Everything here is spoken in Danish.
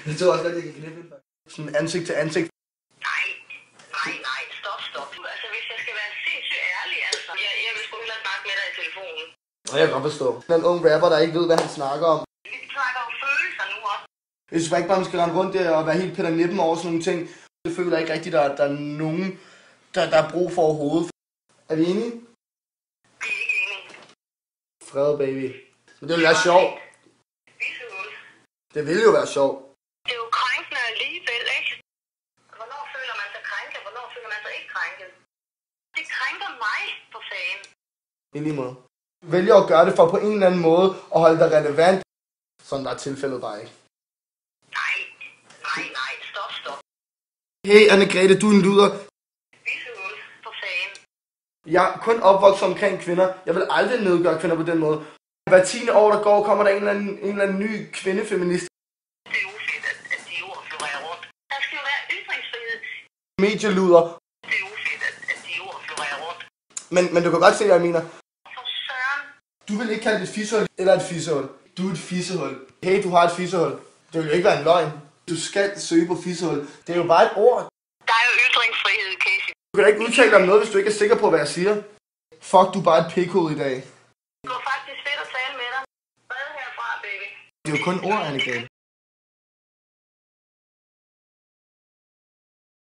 Jeg tror også godt, jeg kan knippe den. Sådan ansigt til ansigt. Nej, stop. Altså, hvis jeg skal være sindssygt ærlig, altså. Jeg vil sgu hellere snakke med dig i telefonen. Og jeg kan godt forstå. Den unge rapper, der ikke ved, hvad han snakker om. Vi snakker om følelser nu også. Jeg synes ikke bare, man skal rende rundt der og være helt Peter Nippen over sådan nogle ting. Jeg føler ikke rigtigt, at der er nogen, der er brug for overhovedet. Er vi enige? Vi er ikke enige. Fred, baby. Men det ville være sjovt. Det ville jo være sjovt. Det er jo krænkende alligevel, ikke? Hvornår føler man sig krænket? Hvornår føler man sig ikke krænket? Det krænker mig, for fanden. I lige måde. Vælger at gøre det for på en eller anden måde at holde dig relevant. Sådan der er tilfældet bare ikke. Nej. Stop. Hey, Anne-Grethe, du er en luder. Vissehul, for fanden. Jeg er kun opvokset omkring kvinder. Jeg vil aldrig nedgøre kvinder på den måde. Hver 10. år, der går, kommer der en eller anden ny kvindefeminist. Det er ufedt, at de ord florerer rundt. Der skal jo være ytringsfrihed. Medieluder. Det er ufedt, at de ord florerer rundt. Men du kan godt se, hvad jeg mener. For søren. Du vil ikke kalde det et fissehul eller et fissehul. Du er et fissehul. Hey, du har et fissehul. Det vil jo ikke være en løgn. Du skal søge på fissehul. Det er jo bare et ord. Der er jo ytringsfrihed, Casey. Du kan da ikke udtale dig om noget, hvis du ikke er sikker på, hvad jeg siger. Fuck, du er bare et pikhoved i dag. Det var faktisk fedt at tale med dig. Hvad herfra, baby? Det er jo kun ord, Anne-Grethe.